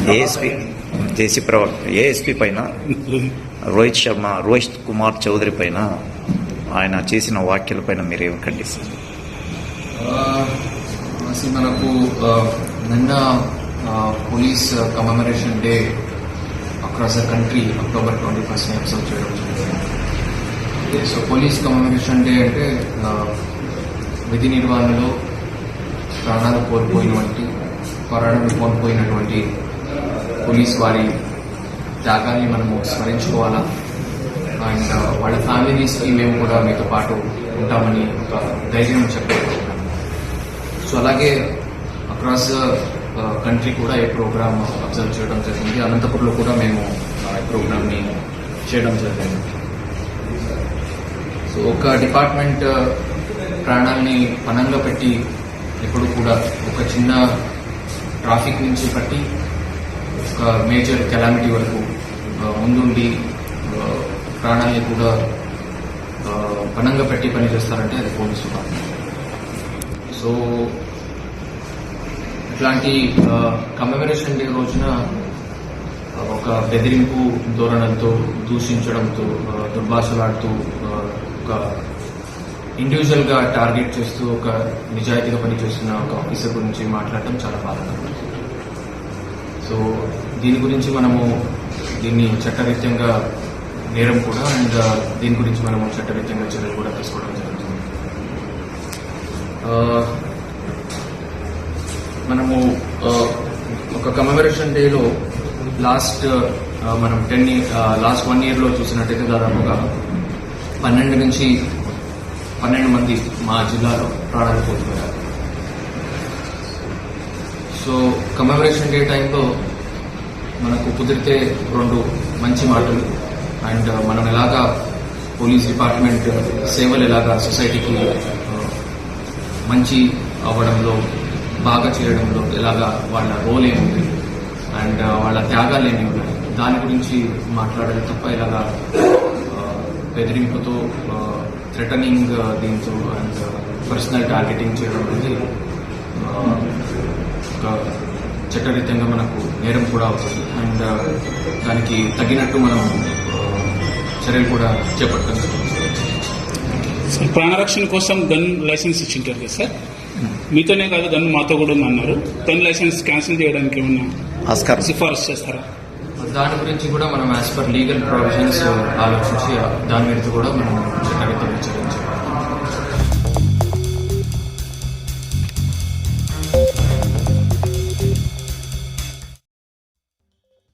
దేశీ ప్రవక్త ఏఎస్పీ పైన రోహిత్ కుమార్ చౌదరి పైన ఆయన చేసిన వ్యాఖ్యల పైన మీరు ఏమి ఖండిస్తారు? మనకు నిన్న police commemoration day across the country October 21st observe చేయడం జరిగింది. సో పోలీస్ కమెమరేషన్ డే అంటే విధి నిర్వహణలో ప్రాణాలు కోల్పోయినటువంటి పోలీస్ వారి త్యాగాన్ని మనము స్మరించుకోవాలా. అండ్ వాళ్ళ ఫ్యామిలీస్కి మేము కూడా మీతో పాటు ఉంటామని ఒక ధైర్యం చెప్పగలుగుతాం. సో అలాగే అక్రాస్ కంట్రీ కూడా ఈ ప్రోగ్రామ్ అబ్జర్వ్ చేయడం జరిగింది. అనంతపురంలో కూడా మేము ఈ ప్రోగ్రామ్ని చేయడం జరిగింది. సో ఒక డిపార్ట్మెంట్ ప్రాణాలని పణంగా పెట్టి ఎప్పుడు కూడా ఒక చిన్న ట్రాఫిక్ నుంచి పట్టి ఒక మేజర్ కెలామిటీ వరకు ముందుండి ప్రాణాలని కూడా పణంగా పెట్టి పనిచేస్తారంటే అది పోలీసు డిపార్ట్మెంట్. సో ఇట్లాంటి కమెమరేషన్ డే రోజున ఒక బెదిరింపు ధోరణులతో దూషించడంతో దుర్భాషలాడుతూ ఒక ఇండివిజువల్ గా టార్గెట్ చేస్తూ ఒక నిజాయితీగా పనిచేస్తున్న ఒక ఆఫీసర్ గురించి మాట్లాడటం చాలా బాధాకరం. సో దీని గురించి మనము దీన్ని చట్టరీత్యంగా నేరం కూడా అండ్ దీని గురించి మనము చట్టరీత్యంగా చర్యలు కూడా తీసుకోవడం జరుగుతుంది. మనము ఒక కమెమరేషన్ డేలో లాస్ట్ 1 year లో చూసినట్టయితే దాదాపుగా 12 మంది మా జిల్లాలో ప్రాణాలు కోల్పోయారు. సో కమెమరేషన్ డే టైంలో మనకు కుదిరితే 2 మంచి మాటలు అండ్ మనం ఎలాగా పోలీస్ డిపార్ట్మెంట్ సేవలు ఎలాగా సొసైటీకి మంచి అవ్వడంలో బాగా చేయడంలో ఎలాగా వాళ్ళ రోల్ ఏముంది అండ్ వాళ్ళ త్యాగాలు ఏమి ఉన్నాయి దాని గురించి మాట్లాడాలి తప్ప ఇలాగా బెదిరింపుతో థ్రెటనింగ్ దీంతో అండ్ పర్సనల్ టార్గెటింగ్ చేయడం అనేది ఒక చట్టరీత్యంగా మనకు నేరం కూడా అవుతుంది అండ్ దానికి తగినట్టు మనం చర్యలు కూడా చేపట్టడం జరుగుతుంది. ప్రాణరక్షణ కోసం గన్ లైసెన్స్ ఇచ్చింటారు కదా సార్, మీతోనే కాదు గన్ మాతో కూడా అన్నారు. గన్ లైసెన్స్ క్యాన్సిల్ చేయడానికి ఏమన్నా సిఫారసు చేస్తారా? దాని గురించి కూడా మనం యాజ్ పర్ లీగల్ ప్రొవిజన్స్ ఆలోచించి దాని మీద కూడా మనం చట్టరీత్యంగా